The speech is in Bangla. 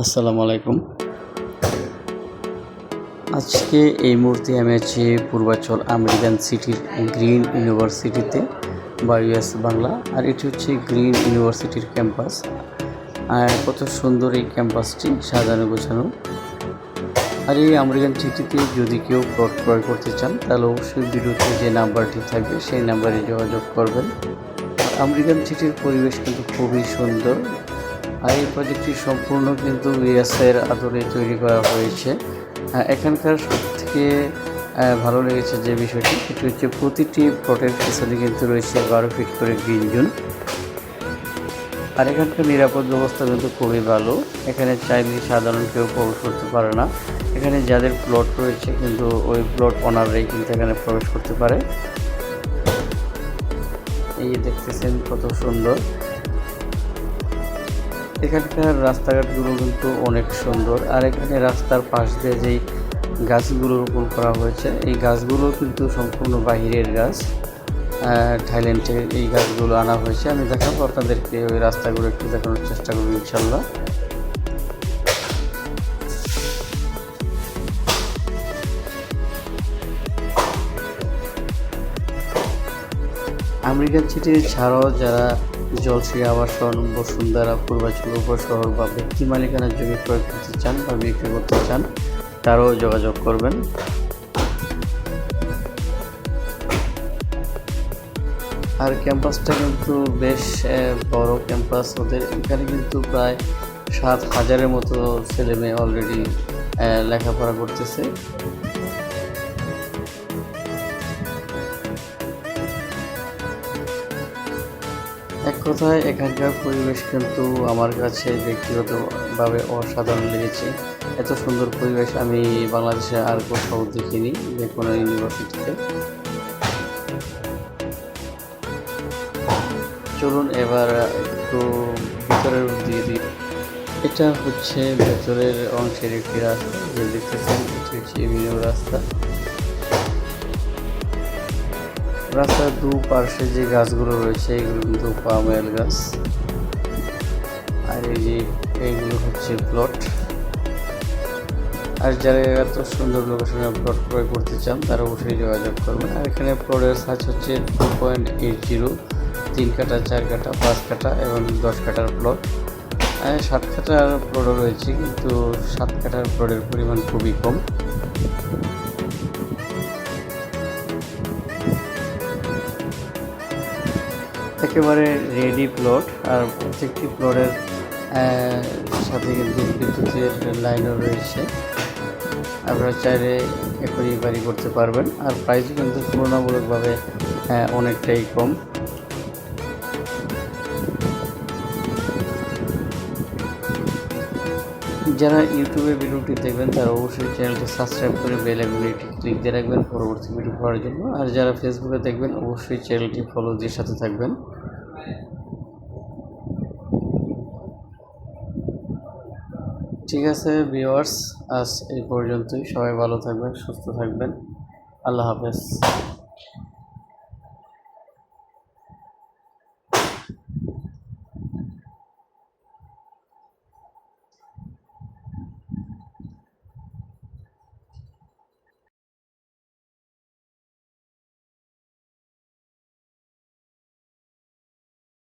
আসসালামু আলাইকুম। আজকে এই মুহূর্তে আমি আছি পূর্বাচল আমেরিকান সিটির গ্রিন ইউনিভার্সিটিতে বা ইউএস বাংলা। আর এটি হচ্ছে গ্রিন ইউনিভার্সিটির ক্যাম্পাস। কত সুন্দর এই ক্যাম্পাসটি, সাজানো গোছানো। আর এই আমেরিকান সিটিতে যদি কেউ প্লট ক্রয় করতে চান তাহলে অবশ্যই ভিডিওতে যে নাম্বারটি থাকবে সেই নাম্বারে যোগাযোগ করবেন। আমেরিকান সিটির পরিবেশ কিন্তু খুবই সুন্দর। আর এই প্রজেক্টটি সম্পূর্ণ কিন্তু ইউএসের আদলে তৈরি করা হয়েছে। এখানকার সবথেকে ভালো লেগেছে যে বিষয়টি, সেটি হচ্ছে প্রতিটি প্লটের পিছনে কিন্তু রয়েছে 12 ফিট করে গ্রিন জোন। আর এখানকার নিরাপদ ব্যবস্থা কিন্তু খুবই ভালো। এখানে চাইলে সাধারণ কেউ প্রবেশ করতে পারে না। এখানে যাদের প্লট রয়েছে কিন্তু ওই প্লট ওনাররাই কিন্তু এখানে প্রবেশ করতে পারে। এই দেখতেছেন কত সুন্দর। এখানকার রাস্তাঘাটগুলো কিন্তু অনেক সুন্দর। আর এখানে রাস্তার পাশ দিয়ে যেই গাছগুলো রোপণ করা হয়েছে, এই গাছগুলো কিন্তু সম্পূর্ণ বাহিরের গাছ। থাইল্যান্ডের এই গাছগুলো আনা হয়েছে। আমি দেখাবো আপনাদেরকে, ওই রাস্তাগুলো একটু দেখানোর চেষ্টা করব ইনশাল্লাহ। আমেরিকান সিটি ছাড়াও যারা জলশ্রী আবাসন, বসুন্ধরা, পূর্বাচল উপশহর বা ব্যক্তি মালিকানার জমি ক্রয় করতে চান বা বিক্রি করতে চান, তারাও যোগাযোগ করবেন। আর ক্যাম্পাসটা কিন্তু বেশ বড় ক্যাম্পাস ওদের। এখানে কিন্তু প্রায় 7,000-এর মতো ছেলে মেয়ে অলরেডি লেখাপড়া করতেছে। এক কথায় এখানকার পরিবেশ কিন্তু আমার কাছে ব্যক্তিগতভাবে অসাধারণ লেগেছে। এত সুন্দর পরিবেশ আমি বাংলাদেশে আর কোথাও দেখিনি, যে কোনো ইউনিভার্সিটিতে। চলুন এবার একটু ভিতরের দিয়ে দিই। এটা হচ্ছে ভেতরের অংশের একটি রাস্তা, যে দেখতেছেন এটি হচ্ছে এভিনিউ রাস্তা। রাস্তার দুপাশে যে গাছগুলো রয়েছে এগুলো কিন্তু পাম অয়েল গাছ। আর এই যে এইগুলো হচ্ছে প্লট। আর যারা এত সুন্দর লোকেশনে প্লট ক্রয় করতে চান তারা অবশ্যই যোগাযোগ করবেন। আর এখানে প্লটের সাইজ হচ্ছে 2.80, 3 কাঠা, 4 কাঠা, 5 কাঠা এবং 10 কাঠার প্লট। 7 কাঠার প্লটও রয়েছে, কিন্তু 7 কাঠার প্লটের পরিমাণ খুবই কম। একেবারে রেডি প্লট। আর প্রত্যেকটি প্লটের সাথে কিন্তু বিদ্যুতের লাইনও রয়েছে। আপনারা চাইলে এখনই বাড়ি করতে পারবেন। আর প্রাইসও কিন্তু তুলনামূলকভাবে অনেকটাই কম। যারা ইউটিউবে ভিডিওটি দেখবেন তারা অবশ্যই চ্যানেলটি সাবস্ক্রাইব করে বেল আইকনটি ক্লিক দিয়ে রাখবেন পরবর্তী ভিডিও পাওয়ার জন্য। আর যারা ফেসবুকে দেখবেন অবশ্যই চ্যানেলটি ফলো দিয়ে সাথে থাকবেন। ঠিক আছে ভিউয়ার্স, আজ এই পর্যন্তই। সবাই ভালো থাকবেন, সুস্থ থাকবেন। আল্লাহ হাফেজ।